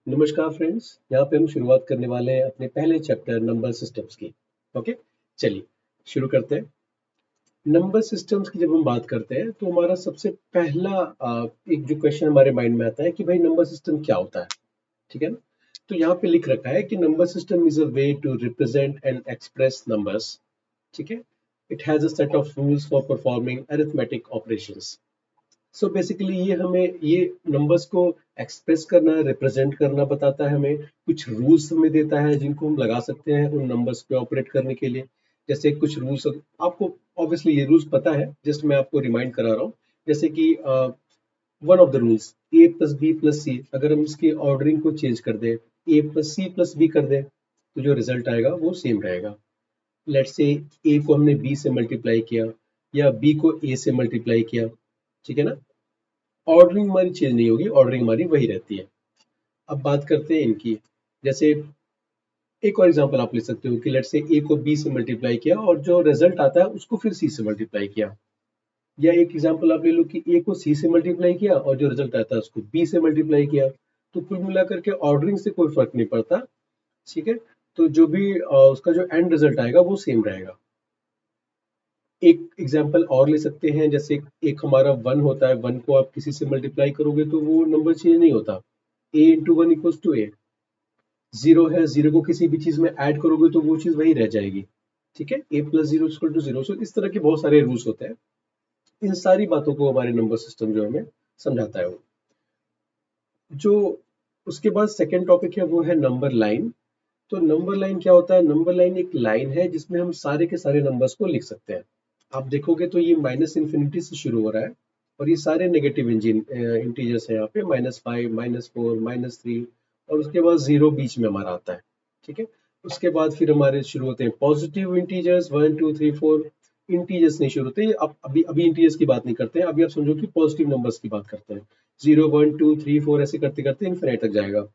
नमस्कार फ्रेंड्स, यहाँ पे हम शुरुआत करने वाले हैं अपने पहले चैप्टर नंबर सिस्टम्स की। ओके, चलिए शुरू करते हैं। नंबर सिस्टम्स की जब हम बात करते हैं तो हमारा सबसे पहला एक जो क्वेश्चन हमारे माइंड में आता है कि भाई नंबर सिस्टम क्या होता है। ठीक है ना। तो यहाँ पे लिख रखा है कि number system is a way to represent and express numbers. ठीक है। It has a set of rules for performing arithmetic operations. So basically ये हमें ये नंबर्स को एक्सप्रेस करना, रिप्रेजेंट करना बताता है, हमें कुछ रूल्स हमें देता है जिनको हम लगा सकते हैं उन नंबर्स पे ऑपरेट करने के लिए। जैसे कुछ रूल्स आपको ऑब्वियसली ये रूल्स पता है, जस्ट मैं आपको रिमाइंड करा रहा हूँ। जैसे कि one of the rules A plus B plus C, अगर हम इसकी ऑर्डरिंग को चेंज कर दें, A plus C plus B कर दें, तो जो रिजल्ट आएगा वो सेम रहेगा। लेट्स से ए को हमने बी से मल्टीप्लाई किया या बी को ए से मल्टीप्लाई किया, ठीक है ना। ऑर्डरिंग हमारी चेंज नहीं होगी, ऑर्डरिंग हमारी वही रहती है। अब बात करते हैं इनकी। जैसे एक और एग्जांपल आप ले सकते हो कि लेट्स से ए को बी से मल्टीप्लाई किया और जो रिजल्ट आता है उसको फिर सी से मल्टीप्लाई किया। या एक एग्जांपल आप ले लो कि ए को सी से मल्टीप्लाई किया और जो रिजल्ट आता है उसको बी से मल्टीप्लाई किया। तो कुल मिलाकर के ऑर्डरिंग से कोई फर्क नहीं पड़ता। ठीक है। तो जो भी उसका जो एंड रिजल्ट आएगा वो सेम रहेगा। एक एग्जाम्पल और ले सकते हैं, जैसे एक हमारा वन होता है, वन को आप किसी से मल्टीप्लाई करोगे तो वो नंबर चेंज नहीं होता। A into one equals to A. Zero है, जीरो को किसी भी चीज में ऐड करोगे तो वो चीज वही रह जाएगी। ठीक है, A plus zero equal to zero. So इस तरह के बहुत सारे रूल्स होते हैं। इन सारी बातों को हमारे नंबर सिस्टम जो हमें समझाता है वो। जो उसके बाद सेकेंड टॉपिक है वो है नंबर लाइन। तो नंबर लाइन क्या होता है? नंबर लाइन एक लाइन है जिसमें हम सारे के सारे नंबर्स को लिख सकते हैं। आप देखोगे तो ये माइनस इन्फिनिटी से शुरू हो रहा है और ये सारे नेगेटिव इंटीजर्स हैं। यहाँ पे -5, -4, -3 और उसके बाद जीरो बीच में हमारा आता है। ठीक है। उसके बाद फिर हमारे शुरू होते हैं पॉजिटिव इंटीजर्स, 1 2 3 4। इंटीजर्स नहीं शुरू होते, अब अभी अभी इंटीजर्स की बात नहीं करते हैं। अभी आप समझो कि पॉजिटिव नंबर्स की बात करते हैं। 0 1 2 3 4 ऐसे करते करते इन्फिनिट तक जाएगा।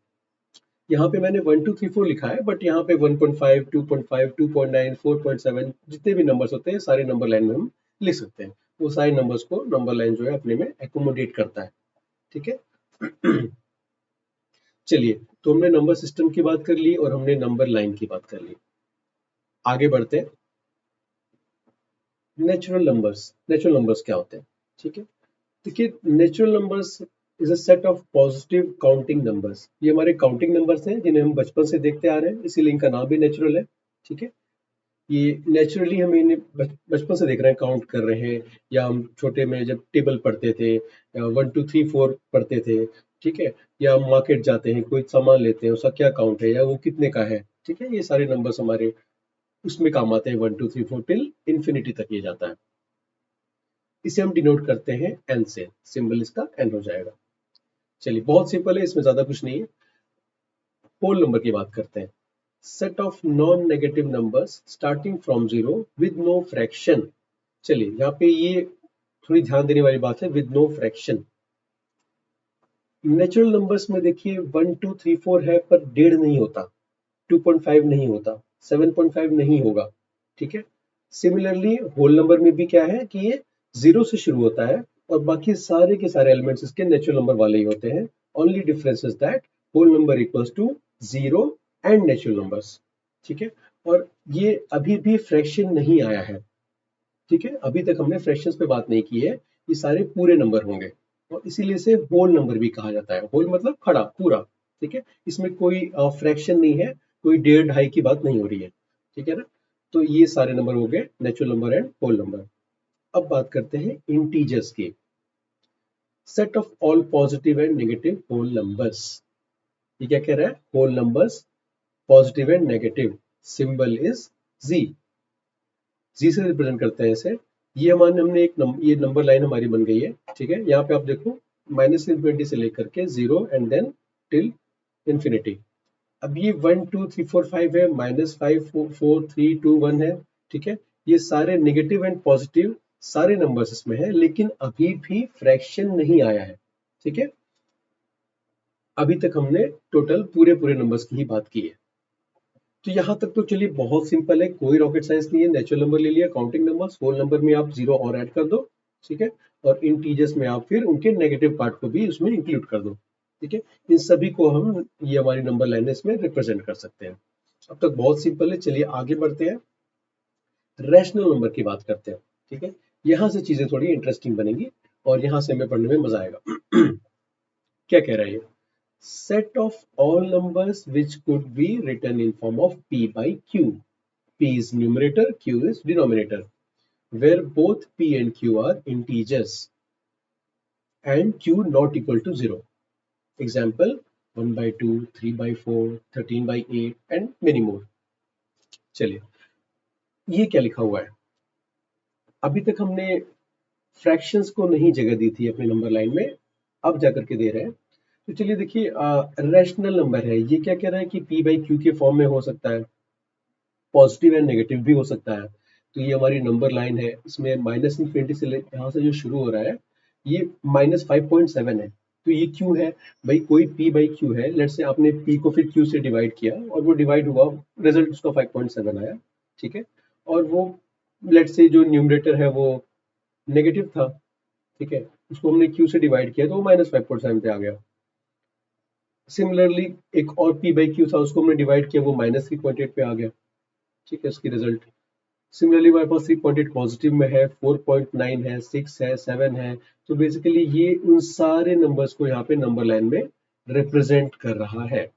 यहाँ पे मैंने 1 2 3 4 लिखा है, बट यहाँ पे 1.5, 2.5, 2.9, 4.7 जितने भी नंबर्स होते हैं सारे नंबर लाइन में हम लिख सकते हैं। वो सारे नंबर्स को नंबर लाइन जो है अपने में एकोमोडेट करता है। ठीक है। चलिए, तो हमने नंबर सिस्टम की बात कर ली और हमने नंबर लाइन की बात कर ली। आगे बढ़ते हैं। नेचुरल नंबर्स क्या होते हैं? ठीक है। देखिए, natural numbers is a set of positive counting numbers. ये हमारे काउंटिंग नंबर्स हैं जिन्हें हम बचपन से देखते आ रहे हैं, इसीलिए इनका नाम भी नेचुरल है। ठीक है। ये नेचुरली हम इन्हें बचपन से देख रहे हैं, काउंट कर रहे हैं। या हम छोटे में जब टेबल पढ़ते थे, 1 2 3 4 पढ़ते थे। ठीक है। या हम मार्केट जाते हैं, कोई सामान लेते हैं, उसका क्या काउंट है या वो कितने का है। ठीक है, ये सारे नंबर्स हमारे उसमें काम आते हैं। 1 2 3 4 टिल इन्फिनिटी तक ये जाता है। इसे हम डिनोट करते हैं एन से, सिंबल इसका एन हो जाएगा। चलिए, बहुत सिंपल है, इसमें ज्यादा कुछ नहीं है। होल नंबर की बात करते हैं। Set of non negative numbers starting from zero with no fraction. चलिए, यहाँ पे ये थोड़ी ध्यान देने वाली बात है, with no fraction. Natural numbers में देखिए 1 2 3 4 है पर 1.5 नहीं होता, 2.5 नहीं होता, 7.5 नहीं होगा। ठीक है। सिमिलरली होल नंबर में भी क्या है कि ये जीरो से शुरू होता है और बाकी सारे के सारे एलिमेंट्स इसके नेचुरल नंबर वाले ही होते हैं। Only difference is that whole number equals to zero and natural numbers. ठीक है। और ये अभी भी फ्रैक्शन नहीं आया है। ठीक है, अभी तक हमने फ्रैक्शंस पे बात नहीं की है। ये सारे पूरे नंबर होंगे और इसीलिए इसे होल नंबर भी कहा जाता है। होल मतलब खड़ा पूरा। ठीक है, इसमें कोई फ्रैक्शन नहीं है, कोई 1.5 की बात नहीं हो रही है। ठीक है ना। तो ये सारे नंबर हो गए natural number and whole number. अब बात करते हैं इंटीजर्स की। Set of all positive and negative whole numbers. ये क्या कह रहा है? Whole numbers, positive and negative, symbol is Z. Z से रिप्रेजेंट करते हैं इसे। ये हमारे हमने ये नंबर लाइन हमारी बन गई है। ठीक है, यहाँ पे आप देखो माइनस इन्फिनिटी से लेकर के zero and then till infinity. अब ये 1 2 3 4 5 है, -5 4 3 2 1 है। ठीक है, ये सारे नेगेटिव एंड पॉजिटिव सारे नंबर्स इसमें है, लेकिन अभी भी फ्रैक्शन नहीं आया है। ठीक है, अभी तक हमने टोटल पूरे पूरे नंबर्स की ही बात की है। तो यहाँ तक तो चलिए बहुत सिंपल है, कोई रॉकेट साइंस नहीं है। नेचुरल नंबर ले लिया, काउंटिंग नंबर्स, होल नंबर में आप जीरो और ऐड कर दो। ठीक है, और इंटीजर्स में आप फिर उनके नेगेटिव पार्ट को भी उसमें इंक्लूड कर दो। ठीक है। इन सभी को हम, ये हमारी नंबर लाइन है, इसमें रिप्रेजेंट कर सकते हैं। अब तक बहुत सिंपल है, चलिए आगे बढ़ते हैं, रैशनल नंबर की बात करते हैं। ठीक है, यहाँ से चीजें थोड़ी इंटरेस्टिंग बनेंगी और यहाँ से हमें पढ़ने में मजा आएगा। क्या कह रहा है ये? Set of all numbers which could be written in form of p by q. p is numerator, q is denominator, where both p and q are integers and q not equal to 0. Example, 1 by 2, 3 by 4, 13 by 8 and many more. चलिए, ये क्या लिखा हुआ है? अभी तक हमने fractions को नहीं जगह दी थी अपने नंबर लाइन में, अब जाकर के दे रहे हैं। तो चलिए देखिए, रैशनल नंबर है, ये क्या कह रहा है कि p by q के फॉर्म में हो सकता है, पॉजिटिव एंड नेगेटिव भी हो सकता है। तो ये हमारी नंबर लाइन है, इसमें माइनस इन्फिनिटी से यहाँ से जो शुरू हो रहा है, ये -5.7 है। तो ये क्यू है भाई, कोई p बाई क्यू है, लेट से आपने p को फिर q से डिवाइड किया और वो डिवाइड हुआ, रिजल्ट उसका 5.7 आया। ठीक है, और वो लेट से जो न्यूमरेटर है वो नेगेटिव था। ठीक है, उसको हमने q से डिवाइड किया तो वो -5.7 पे आ गया। सिमिलरली एक और p बाई क्यू था, उसको हमने डिवाइड किया, वो -3.8 पे आ गया। ठीक है, उसकी रिजल्ट। सिमिलरली हमारे पास 3.8 पॉजिटिव में है, 4.9 है, 6 है, 7 है। तो बेसिकली ये उन सारे नंबर्स को यहाँ पे नंबर लाइन में रिप्रेजेंट कर रहा है।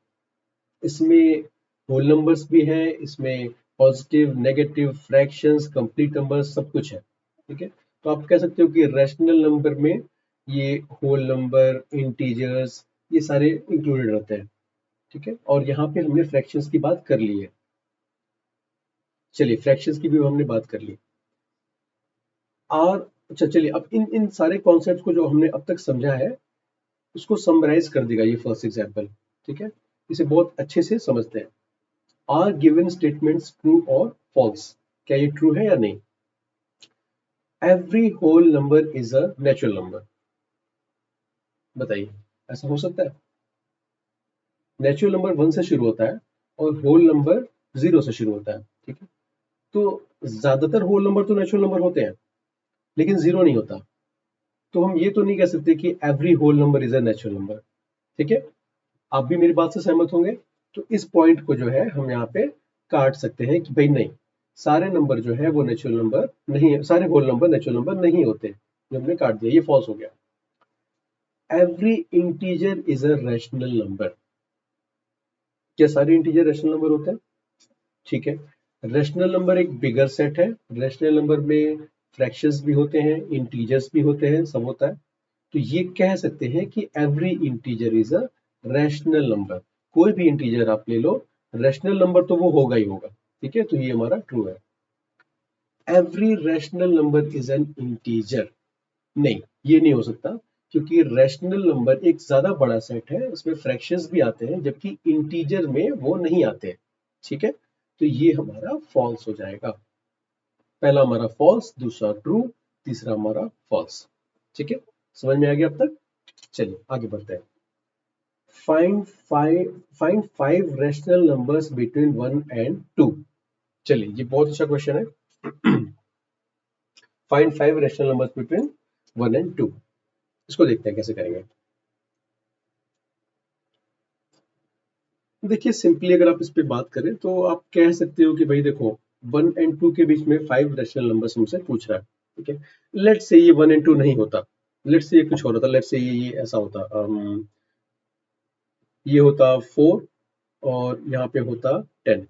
इसमें होल नंबर्स भी हैं, इसमें positive, negative, fractions, complete numbers, सब कुछ है। ठीक है, तो आप कह सकते हो कि रैशनल नंबर में ये होल नंबर, इंटीजर्स, ये सारे इंक्लूडेड रहते हैं। ठीक है, और यहाँ पे हमने फ्रैक्शंस की बात कर ली है। चलिए, फ्रैक्शंस की भी हमने बात कर ली। और अच्छा, चलिए अब इन इन सारे कॉन्सेप्ट्स को जो हमने अब तक समझा है, उसको समराइज कर देगा ये फर्स्ट एग्जांपल। ठीक है, इसे बहुत अच्छे से समझते हैं। आर गिवन स्टेटमेंट्स ट्रू और फॉल्स? क्या ये ट्रू है या नहीं? Every whole number is a natural number. बताइए, ऐसा हो सकता है? नेचुरल नंबर 1 से शुरू होता है और होल नंबर 0 से शुरू होता है। ठीक है, तो ज्यादातर होल नंबर तो नेचुरल नंबर होते हैं, लेकिन 0 नहीं होता। तो हम ये तो नहीं कह सकते कि every whole number is a natural number. ठीक है, आप भी मेरी बात से सहमत होंगे। तो इस पॉइंट को जो है हम यहाँ पे काट सकते हैं कि भाई नहीं, सारे नंबर जो है वो नेचुरल नंबर नहीं है, सारे होल नंबर नेचुरल नंबर नहीं होते। जो हमने काट दिया, ये फॉल्स हो गया। Every integer is a rational number. क्या सारे इंटीजर रैशनल नंबर होते हैं? ठीक है, रैशनल नंबर एक बिगर सेट है। रैशनल नंबर में फ्रैक्शंस भी होते हैं, इंटीजर्स भी होते हैं, सब होता है। तो ये कह सकते हैं कि every integer is a rational number. कोई भी इंटीजर आप ले लो, रैशनल नंबर तो वो होगा ही होगा। ठीक है, तो ये हमारा ट्रू है। Every rational number is an integer? नहीं, ये नहीं हो सकता, क्योंकि रैशनल नंबर एक ज्यादा बड़ा सेट है, उसमें फ्रैक्शंस भी आते हैं, जबकि इंटीजर में वो नहीं आते। ठीक है, तो ये हमारा फॉल्स हो जाएगा। पहला हमारा फॉल्स, दूसरा ट्रू, तीसरा हमारा फॉल्स। ठीक है, समझ में आ गया अब तक? चलिए आगे बढ़ते हैं। Find five rational numbers between 1 and 2। चलिए, ये बहुत अच्छा क्वेश्चन है। Find five rational numbers between 1 and 2। इसको देखते हैं कैसे करेंगे। देखिए, सिंपली अगर आप इस पे बात करें तो आप कह सकते हो कि भाई देखो, 1 एंड 2 के बीच में 5 रैशनल नंबर्स हमसे पूछ रहा है। ठीक है, लेट्स से ये 1 एंड 2 नहीं होता, लेट्स से ये कुछ और होता, लेट्स से ये ऐसा होता, ये होता 4 और यहाँ पे होता 10।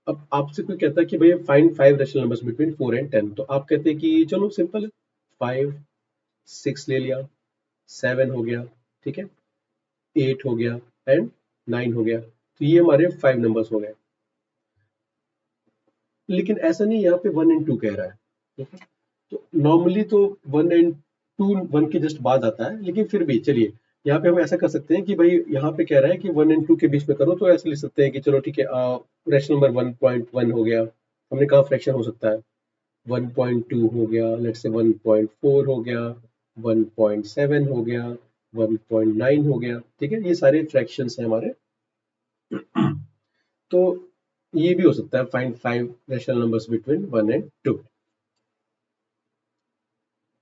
अब आपसे कोई कहता है कि भैया find five rational numbers between 4 and 10, तो आप कहते हैं कि चलो सिंपल है, 5, 6 ले लिया, 7 हो गया, ठीक है, 8 हो गया एंड 9 हो गया। तो ये हमारे 5 नंबर्स हो गए। लेकिन ऐसा नहीं, यहाँ पे 1 एंड 2 कह रहा है। ठीक है, तो नॉर्मली तो 1 एंड 2 1 के जस्ट बाद आता है, लेकिन फिर भी चलिए, यहाँ पे हम ऐसा कर सकते हैं कि भाई यहाँ पे कह रहा है कि 1 एंड 2 के बीच में करो, तो ऐसे लिख सकते हैं कि चलो ठीक है, रैशनल नंबर 1.1 हो गया। हमने कहा फ्रैक्शन हो सकता है, 1.2 हो गया, लेट्स से 1.4 हो गया, 1.7 हो गया, 1.9 हो गया। ठीक है, ये सारे फ्रैक्शंस हैं हमारे। तो ये भी हो सकता है, find five rational numbers between 1 and 2।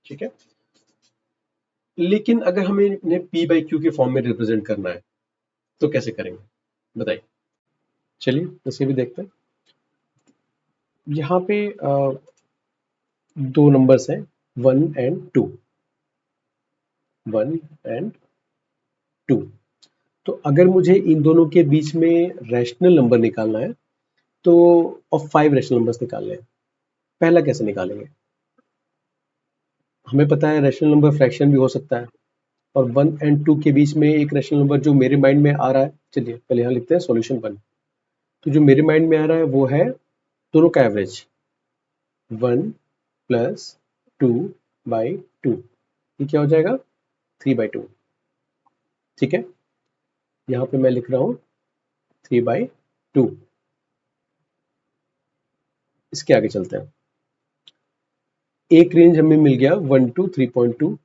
ठीक है, लेकिन अगर हमें इन्हें p बाई क्यू के फॉर्म में रिप्रेजेंट करना है तो कैसे करेंगे बताइए। चलिए इसे भी देखते हैं। यहाँ पे दो नंबर्स हैं 1 एंड 2, 1 एंड 2। तो अगर मुझे इन दोनों के बीच में रैशनल नंबर निकालना है तो और 5 रैशनल नंबर्स निकालने हैं, पहला कैसे निकालेंगे? हमें पता है रैशनल नंबर फ्रैक्शन भी हो सकता है और 1 एंड 2 के बीच में एक रैशनल नंबर जो मेरे माइंड में आ रहा है, चलिए पहले यहाँ लिखते हैं सॉल्यूशन 1। तो जो मेरे माइंड में आ रहा है वो है दोनों का एवरेज 1 प्लस 2 बाई 2, ये क्या हो जाएगा 3 बाई 2। ठीक है, यहाँ पे मैं लिख रहा हूँ 3 बाई 2। इसके आगे चलते हैं। एक रेंज हमें मिल गया 1 to 3.2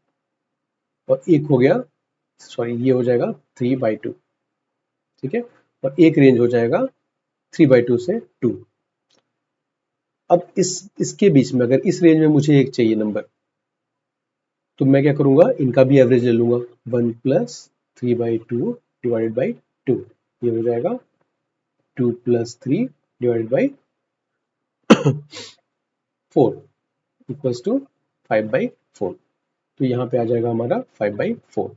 और एक हो गया, सॉरी ये हो जाएगा 3 बाई 2। ठीक है, और एक रेंज हो जाएगा 3 बाई 2 से 2। अब इसके बीच में अगर इस रेंज में मुझे एक चाहिए नंबर तो मैं क्या करूंगा, इनका भी एवरेज ले लूंगा 1 प्लस 3 बाई 2 डिवाइडेड बाई 2, ये हो जाएगा 2 plus 3 divided by 4 equals to 5 by 4। तो यहाँ पे आ जाएगा हमारा 5 बाई 4।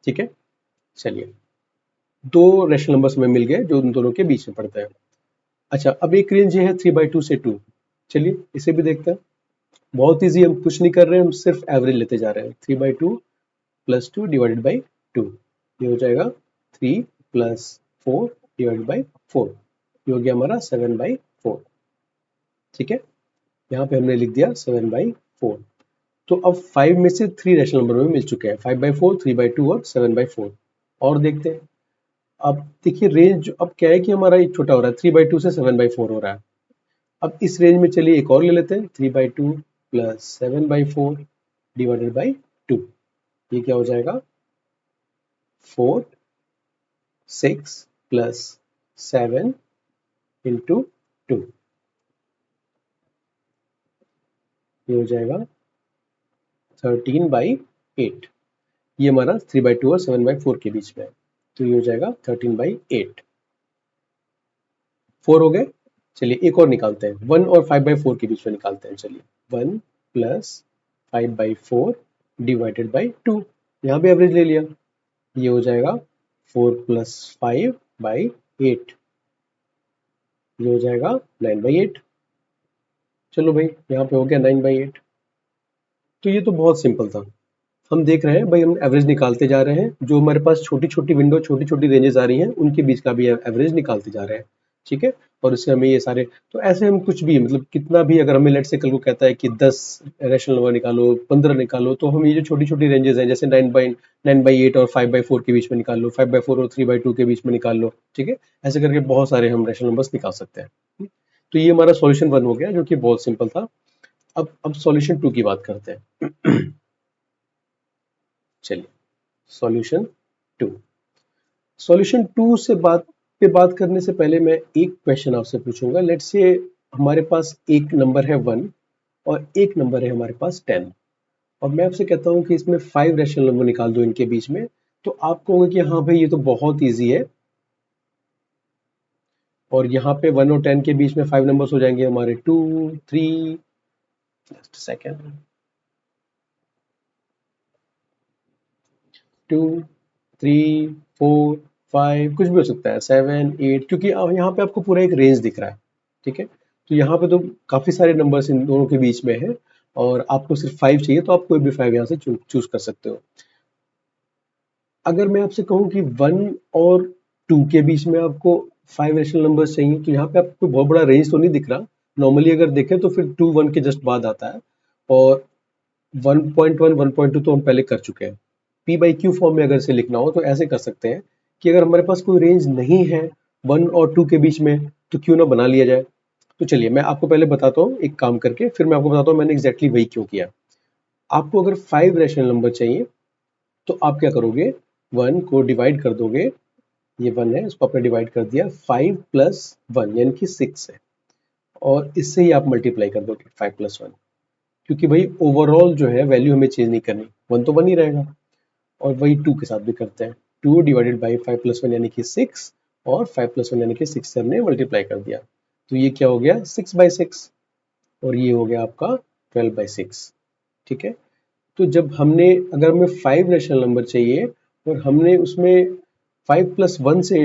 ठीक है, चलिए दो रैशनल नंबर्स हमें मिल गए जो उन दोनों के बीच में पड़ता है। अच्छा, अब एक रेंज ये है 3 बाई 2 से 2। चलिए इसे भी देखते हैं। बहुत ईजी, हम कुछ नहीं कर रहे हैं, हम सिर्फ एवरेज लेते जा रहे हैं। 3 बाई 2 प्लस 2 डिवाइडेड बाई 2, ये हो जाएगा 3 प्लस 4 डिवाइडेड बाई 4, ये हो गया हमारा 7 बाई 4। ठीक है, यहाँ पे हमने लिख दिया 7 बाई 4। तो अब 5 में से 3 रैशनल नंबर में मिल चुके हैं, 5 बाई 4, 3 बाई 2 और 7 बाई 4। और देखते हैं। अब देखिए रेंज अब क्या है कि हमारा एक छोटा हो रहा है, 3 बाई 2 से 7 बाई 4 हो रहा है। अब इस रेंज में चलिए एक और ले लेते हैं, 3 by 2 plus 7 by 4 divided by 2, ये क्या हो जाएगा 4 6 प्लस 7 इंटू 2, ये हो जाएगा 13 बाई 8। ये हमारा 3 बाई 2 और 7 बाई 4 के बीच में है, तो ये हो जाएगा 13 बाई 8। 4 हो गए। चलिए एक और निकालते हैं, 1 और 5 बाई 4 के बीच में निकालते हैं। चलिए 1 प्लस 5 बाई 4 डिवाइडेड बाई 2, यहाँ भी एवरेज ले लिया, ये हो जाएगा 4 प्लस 5 बाई 8, ये हो जाएगा 9 बाई 8। चलो भाई यहाँ पे हो गया 9 बाई 8। तो ये तो बहुत सिंपल था। हम देख रहे हैं भाई, हम एवरेज निकालते जा रहे हैं, जो हमारे पास छोटी छोटी विंडो छोटी छोटी रेंजेस आ रही हैं उनके बीच का भी एवरेज निकालते जा रहे हैं। ठीक है, और इससे हमें ये सारे, तो ऐसे हम कुछ भी मतलब कितना भी, अगर हमें लेट से कल को कहता है कि 10 रैशनल नंबर निकालो, 15 निकालो, तो हम ये जो छोटी छोटी रेंजेस हैं जैसे 9 बाई 8 और 5 बाई 4 के बीच में निकाल लो, 5 बाई 4 और 3 बाई 2 के बीच में निकाल लो। ठीक है, ऐसे करके बहुत सारे हम रैशनल नंबर्स निकाल सकते हैं। तो ये हमारा सॉल्यूशन 1 हो गया जो कि बहुत सिंपल था। अब सॉल्यूशन 2 की बात करते हैं। चलिए सॉल्यूशन 2। सॉल्यूशन 2 से बात करने से पहले मैं एक क्वेश्चन आपसे पूछूंगा। लेट्स से हमारे पास एक नंबर है 1 और एक नंबर है हमारे पास 10, और मैं आपसे कहता हूं कि इसमें 5 रैशनल नंबर निकाल दो इनके बीच में, तो आप कहोगे कि हाँ भाई ये तो बहुत ईजी है, और यहाँ पे 1 और 10 के बीच में 5 नंबर्स हो जाएंगे हमारे 2 3, जस्ट सेकेंड, 2 3 4 5, कुछ भी हो सकता है, 7 8, क्योंकि यहाँ पे आपको पूरा एक रेंज दिख रहा है। ठीक है, तो यहाँ पे तो काफी सारे नंबर्स इन दोनों के बीच में है, और आपको सिर्फ 5 चाहिए तो आप कोई भी 5 यहाँ से चूज कर सकते हो। अगर मैं आपसे कहूँ कि 1 और 2 के बीच में आपको 5 रैशनल नंबर्स चाहिए, तो यहाँ पे आपको बहुत बड़ा रेंज तो नहीं दिख रहा। नॉर्मली अगर देखें तो फिर 2 1 के जस्ट बाद आता है, और 1.1 1.2 तो हम पहले कर चुके हैं। p बाई क्यू फॉर्म में अगर इसे लिखना हो तो ऐसे कर सकते हैं कि अगर हमारे पास कोई रेंज नहीं है 1 और 2 के बीच में, तो क्यों ना बना लिया जाए। तो चलिए मैं आपको पहले बताता हूँ एक काम करके, फिर मैं आपको बताता हूँ मैंने एग्जैक्टली वही क्यों किया। आपको अगर 5 रैशनल नंबर चाहिए तो आप क्या करोगे, 1 को डिवाइड कर दोगे, ये 1 है इसको आपने डिवाइड कर दिया, 5 प्लस 1 यानी कि 6 है, और इससे ही आप मल्टीप्लाई कर दोगे 5 प्लस 1, क्योंकि भाई ओवरऑल जो है वैल्यू हमें चेंज नहीं करनी, 1 तो 1 ही रहेगा। और वही 2 के साथ भी करते हैं, 2 डिवाइडेड बाई 5+1 यानी कि 6, और 5+1 यानी कि 6 से हमने मल्टीप्लाई कर दिया, तो ये क्या हो गया 6/6, और ये हो गया आपका 12/6। ठीक है, तो जब हमने, अगर हमें 5 रैशनल नंबर चाहिए और हमने उसमें 5+1 से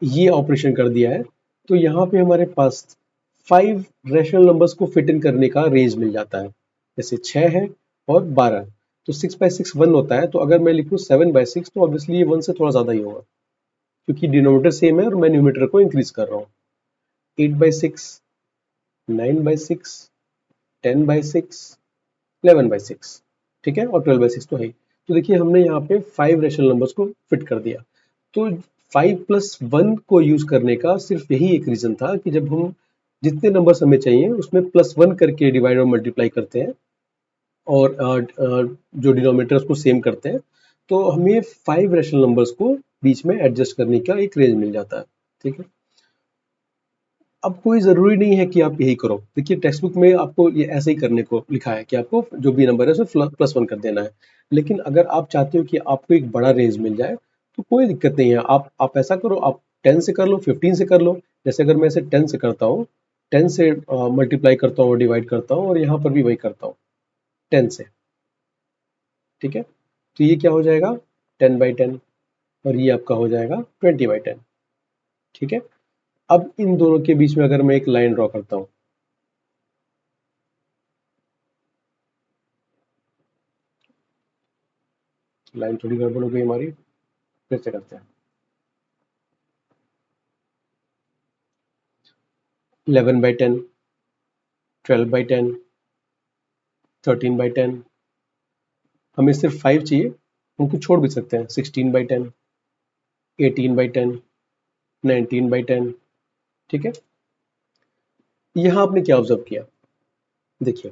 ये ऑपरेशन कर दिया है, तो यहाँ पे हमारे पास 5 रैशनल नंबर्स को फिट इन करने का रेंज मिल जाता है। जैसे 6 है और 12, तो 6/6 1 होता है, तो अगर मैं लिखूँ 7/6 तो ऑब्वियसली ये 1 से थोड़ा ज़्यादा ही होगा, क्योंकि डिनोमिनेटर सेम है और मैं न्यूमरेटर को इंक्रीज कर रहा हूँ। 8/6, 9/6, 10/6, 11/6, ठीक है, और 12/6 तो है ही। तो देखिए हमने यहाँ पे 5 रैशनल नंबर्स को फिट कर दिया। तो 5+1 को यूज करने का सिर्फ यही एक रीजन था कि जब हम जितने नंबर्स हमें चाहिए उसमें +1 करके डिवाइड और मल्टीप्लाई करते हैं, और जो डिनोमिनेटर उसको सेम करते हैं, तो हमें 5 रैशनल नंबर्स को बीच में एडजस्ट करने का एक रेंज मिल जाता है। ठीक है, अब कोई ज़रूरी नहीं है कि आप यही करो। देखिए टेक्स्ट बुक में आपको ये ऐसे ही करने को लिखा है कि आपको जो भी नंबर है उसमें +1 कर देना है। लेकिन अगर आप चाहते हो कि आपको एक बड़ा रेंज मिल जाए, तो कोई दिक्कत नहीं है। आप ऐसा करो, आप 10 से कर लो, 15 से कर लो। जैसे अगर मैं इसे 10 से करता हूँ, 10 से मल्टीप्लाई करता हूँ और डिवाइड करता हूँ, और यहाँ पर भी वही करता हूँ 10 से। ठीक है, तो ये क्या हो जाएगा 10/10, और ये आपका हो जाएगा 20/10। ठीक है, अब इन दोनों के बीच में अगर मैं एक लाइन ड्रॉ करता हूँ, लाइन थोड़ी गड़बड़ हो गई हमारी, फिर से करते हैं। 11/10, 12/10, 13/10, हमें सिर्फ 5 चाहिए, हम कुछ छोड़ भी सकते हैं। 16/10, 18/10, 19/10। ठीक है, यहाँ आपने क्या ऑब्जर्व किया, देखिए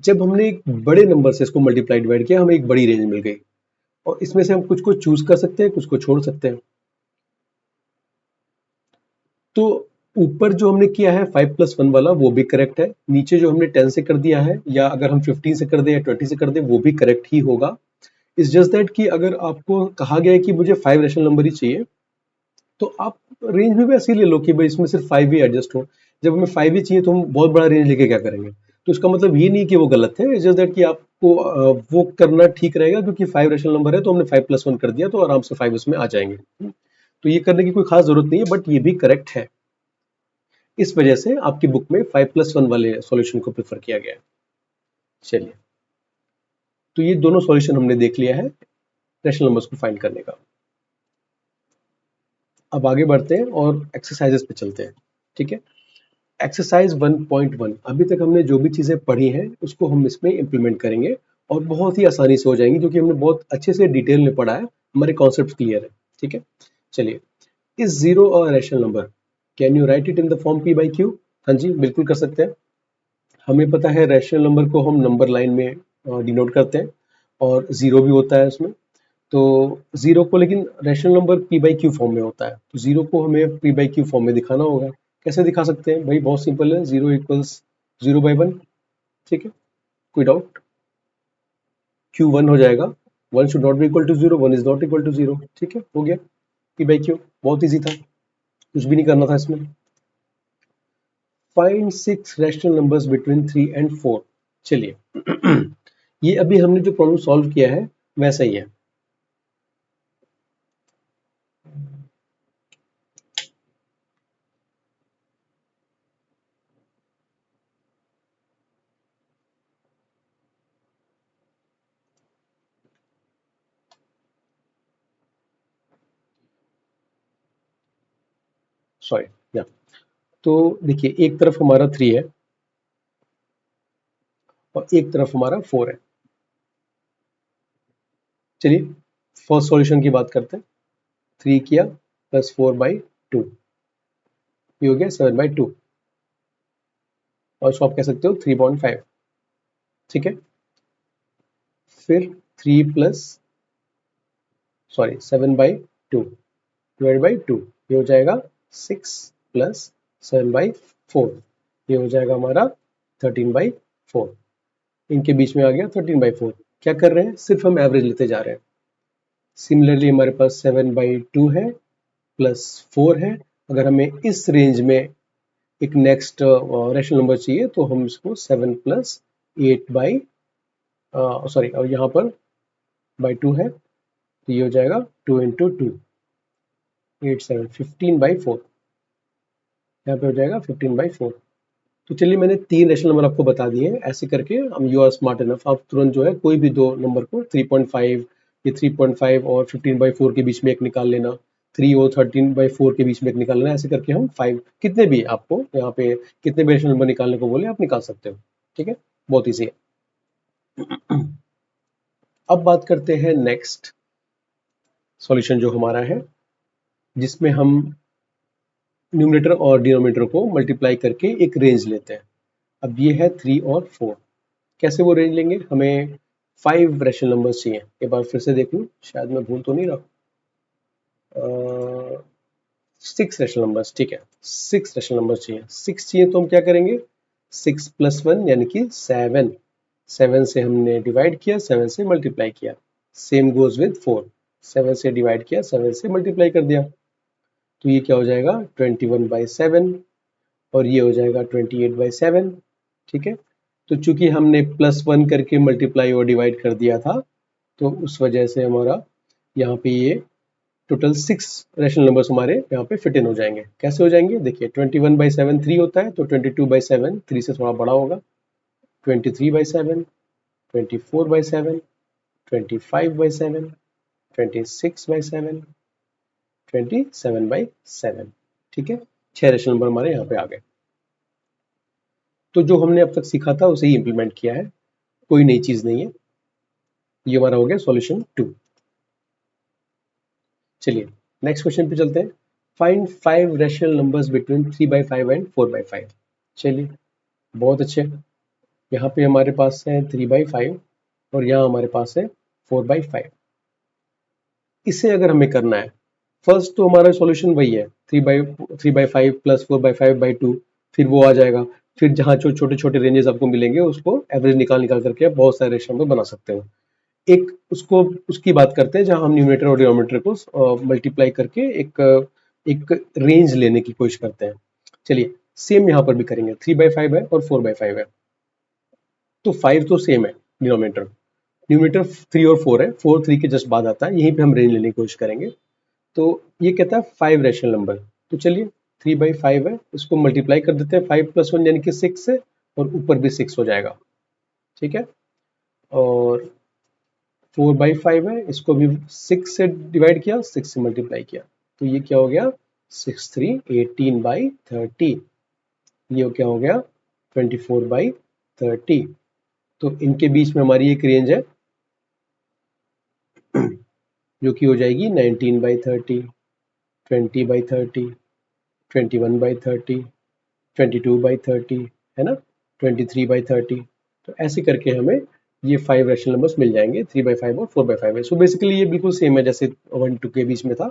जब हमने एक बड़े नंबर से इसको मल्टीप्लाई डिवाइड किया, हमें एक बड़ी रेंज मिल गई, और इसमें से हम कुछ को चूज कर सकते हैं, कुछ को छोड़ सकते हैं। तो ऊपर जो हमने किया है 5+1 वाला वो भी करेक्ट है, नीचे जो हमने 10 से कर दिया है, या अगर हम 15 से कर दें या 20 से कर दें, वो भी करेक्ट ही होगा। इट्स जस्ट दैट कि अगर आपको कहा गया है कि मुझे 5 रैशनल नंबर ही चाहिए, तो आप रेंज भी वैसे ही ले लो कि भाई इसमें सिर्फ 5 ही एडजस्ट हो। जब हमें 5 ही चाहिए तो हम बहुत बड़ा रेंज लेके क्या करेंगे? तो इसका मतलब ये नहीं कि वो गलत है, इट्स जस्ट दैट कि आपको वो करना ठीक रहेगा, क्योंकि 5 रैशनल नंबर है तो हमने 5+1 कर दिया, तो आराम से 5 उसमें आ जाएंगे। तो ये करने की कोई खास जरूरत नहीं है, बट ये भी करेक्ट है। इस वजह से आपकी बुक में 5+1 वाले सॉल्यूशन को प्रेफर किया गया है। चलिए, तो ये दोनों सॉल्यूशन हमने देख लिया है रैशनल नंबर्स को फाइंड करने का। अब आगे बढ़ते हैं और एक्सरसाइजेस पे चलते हैं। ठीक है, एक्सरसाइज 1.1, अभी तक हमने जो भी चीजें पढ़ी हैं उसको हम इसमें इम्प्लीमेंट करेंगे, और बहुत ही आसानी से हो जाएंगी, क्योंकि हमने बहुत अच्छे से डिटेल में पढ़ा है, हमारे कॉन्सेप्ट क्लियर है। ठीक है, चलिए, इस जीरो और rational number, can you right it in the form p/q? हाँ जी, बिल्कुल कर सकते हैं। हमें पता है रैशनल नंबर को हम नंबर लाइन में डिनोट करते हैं, और जीरो भी होता है उसमें। तो जीरो को लेकिन रैशनल नंबर p/q फॉर्म में होता है, तो जीरो को हमें p/q फॉर्म में दिखाना होगा। कैसे दिखा सकते हैं भाई? बहुत सिंपल है, 0 इक्वल्स 0/1। ठीक है, कोई डाउट? q 1 हो जाएगा, 1 should not be equal to 0, 1 is not equal to 0। ठीक है, हो गया p/q, बहुत इजी था, कुछ भी नहीं करना था इसमें। Find 6 rational numbers between 3 and 4। चलिए ये अभी हमने जो प्रॉब्लम सॉल्व किया है वैसा ही है। सॉरी, या तो देखिए, एक तरफ हमारा 3 है और एक तरफ हमारा 4 है। चलिए फर्स्ट सॉल्यूशन की बात करते हैं। 3 किया प्लस 4/2, ये हो गया 7/2, और इसको आप कह सकते हो 3.5। ठीक है, फिर 3 प्लस, सॉरी 7/2 डिवाइड बाई 2, ये हो जाएगा 6 प्लस 7/4, ये हो जाएगा हमारा 13/4, इनके बीच में आ गया 13/4। क्या कर रहे हैं, सिर्फ हम एवरेज लेते जा रहे हैं। सिमिलरली हमारे पास 7/2 है प्लस 4 है। अगर हमें इस रेंज में एक नेक्स्ट रैशनल नंबर चाहिए तो हम इसको 7 प्लस 8 बाई सॉरी, और यहाँ पर बाई 2 है तो ये हो जाएगा 2 इंटू 2, 8 7 15/4, यहाँ पे हो जाएगा 15/4। तो चलिए मैंने 3 रैशनल नंबर आपको बता दिए हैं। ऐसे करके हम, यू आर स्मार्ट इनफ, आप तुरंत जो है कोई भी दो नंबर को 3.5, ये 3.5 और 15/4 के बीच में एक निकाल लेना, 3 और 13/4 के बीच में एक निकाल लेना। ऐसे करके हम 5, कितने भी आपको यहाँ पे कितने भी रैशनल नंबर निकालने को बोले आप निकाल सकते हो। ठीक है, बहुत ईजी है। अब बात करते हैं नेक्स्ट सॉल्यूशन जो हमारा है, जिसमें हम न्यूमरेटर और डिनोमिनेटर को मल्टीप्लाई करके एक रेंज लेते हैं। अब ये है 3 और 4। कैसे वो रेंज लेंगे, हमें 5 रैशनल नंबर्स चाहिए। एक बार फिर से देख लूँ, शायद मैं भूल तो नहीं रहा। 6 रैशनल नंबर्स, ठीक है, 6 रैशनल नंबर्स चाहिए। 6 चाहिए तो हम क्या करेंगे, 6 + 1 यानी कि 7। 7 से हमने डिवाइड किया, 7 से मल्टीप्लाई किया। सेम गोज विद 4, 7 से डिवाइड किया, 7 से मल्टीप्लाई कर दिया। तो ये क्या हो जाएगा 21/7 और ये हो जाएगा 28/7। ठीक है, तो चूंकि हमने +1 करके मल्टीप्लाई और डिवाइड कर दिया था तो उस वजह से हमारा यहाँ पे ये टोटल 6 रैशनल नंबर्स हमारे यहाँ पे फिट इन हो जाएंगे। कैसे हो जाएंगे, देखिए 21/7 3 होता है तो 22/7 3 से थोड़ा बड़ा होगा, 23/7, 24/7, 25/7, 26/7, 27/7। ठीक है, 6 रैशनल नंबर हमारे यहाँ पे आ गए। तो जो हमने अब तक सीखा था उसे ही इंप्लीमेंट किया है, कोई नई चीज नहीं है। ये हमारा हो गया सॉल्यूशन 2। चलिए नेक्स्ट क्वेश्चन पे चलते हैं। Find 5 rational numbers between 3/5 and 4/5। चलिए बहुत अच्छे, यहाँ पे हमारे पास है 3/5 और यहाँ हमारे पास है 4/5। इसे अगर हमें करना है, फर्स्ट तो हमारा सॉल्यूशन वही है 3/5 प्लस 4/5/2, फिर वो आ जाएगा। फिर जहाँ जो छोटे छोटे रेंजेस आपको मिलेंगे उसको एवरेज निकाल निकाल करके आप बहुत सारे रेशनल नंबर बना सकते हो। एक उसको उसकी बात करते हैं जहां हम न्यूमरेटर और डिनोमिनेटर को मल्टीप्लाई करके एक रेंज लेने की कोशिश करते हैं। चलिए सेम यहाँ पर भी करेंगे, 3/5 है और 4/5 है, तो 5 तो सेम है डिनोमिनेटर, न्यूमरेटर 3 और 4 है, 4 3 के जस्ट बाद आता है, यहीं पे हम रेंज लेने की कोशिश करेंगे। तो ये कहता है 5 रैशनल नंबर, तो चलिए 3/5 है, इसको मल्टीप्लाई कर देते हैं 5 + 1 यानी कि 6 से, और ऊपर भी 6 हो जाएगा। ठीक है, और 4/5 है, इसको भी 6 से डिवाइड किया, 6 से मल्टीप्लाई किया, तो ये क्या हो गया 6 3 18/30। ये क्या हो गया 24/30। तो इनके बीच में हमारी एक रेंज है जो कि हो जाएगी 19/30, 20/30, 21/30, 22/30, है ना, 23/30। तो ऐसे करके हमें ये 5 रैशनल नंबर्स मिल जाएंगे 3/5 और 4/5 है। सो बेसिकली ये बिल्कुल सेम है जैसे 1 2 के बीच में था।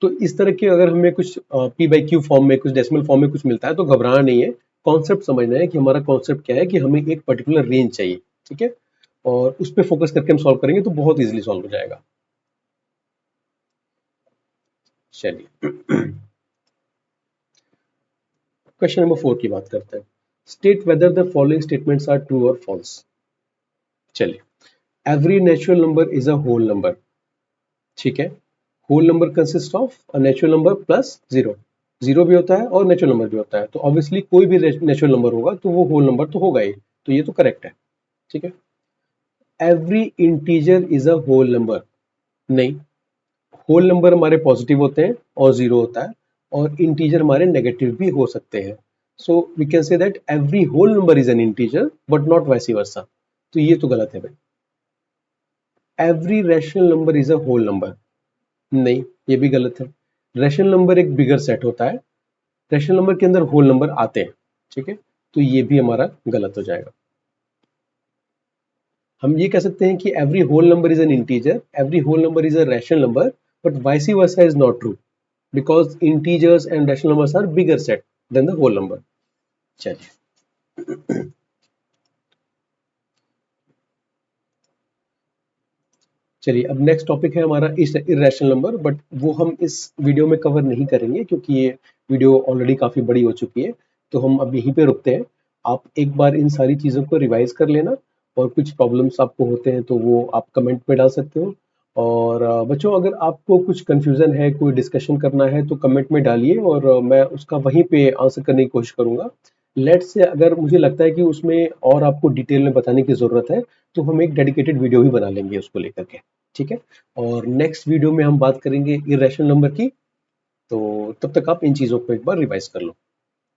तो इस तरह के अगर हमें कुछ p/q फॉर्म में, कुछ डेसिमल फॉर्म में कुछ मिलता है तो घबराना नहीं है, कॉन्सेप्ट समझना है कि हमारा कॉन्सेप्ट क्या है, कि हमें एक पर्टिकुलर रेंज चाहिए। ठीक है, और उस पर फोकस करके हम सॉल्व करेंगे तो बहुत इजीली सॉल्व हो जाएगा। चलिए क्वेश्चन नंबर 4 की बात करते हैं। State whether the following statements are true और फॉल्स। चलिए, every natural number is a whole number. ठीक है, whole number consist of a natural number plus zero, zero भी होता है और नेचुरल नंबर भी होता है, तो ऑब्वियसली कोई भी नेचुरल नंबर होगा तो वो होल नंबर तो होगा ही, तो ये तो करेक्ट है। ठीक है, every integer is a whole number, नहीं, होल नंबर हमारे पॉजिटिव होते हैं और जीरो होता है, और इंटीजर हमारे नेगेटिव भी हो सकते हैं। So we can say that every whole number is an integer but not vice versa, तो ये तो गलत है भाई। Every rational number is a whole number, नहीं, ये भी गलत है। रैशनल नंबर एक बिगर सेट होता है, रैशनल नंबर के अंदर होल नंबर आते हैं। ठीक है, तो ये भी हमारा गलत हो जाएगा। हम ये कह सकते हैं कि every whole number is an integer, every whole number is a rational number, but vice versa is not true, because integers and rational numbers are bigger set than the whole number. चलिए चलिए अब next topic है हमारा irrational number, but वो हम इस video में cover नहीं करेंगे क्योंकि ये वीडियो ऑलरेडी काफ़ी बड़ी हो चुकी है। तो हम अब यहीं पे रुकते हैं। आप एक बार इन सारी चीज़ों को रिवाइज कर लेना, और कुछ प्रॉब्लम्स आपको होते हैं तो वो आप कमेंट में डाल सकते हो। और बच्चों, अगर आपको कुछ कन्फ्यूज़न है, कोई डिस्कशन करना है तो कमेंट में डालिए, और मैं उसका वहीं पे आंसर करने की कोशिश करूँगा। लेट्स से अगर मुझे लगता है कि उसमें और आपको डिटेल में बताने की ज़रूरत है तो हम एक डेडिकेटेड वीडियो भी बना लेंगे उसको लेकर के। ठीक है? और नेक्स्ट वीडियो में हम बात करेंगे इरेशनल नंबर की। तो तब तक आप इन चीज़ों को एक बार रिवाइज कर लो।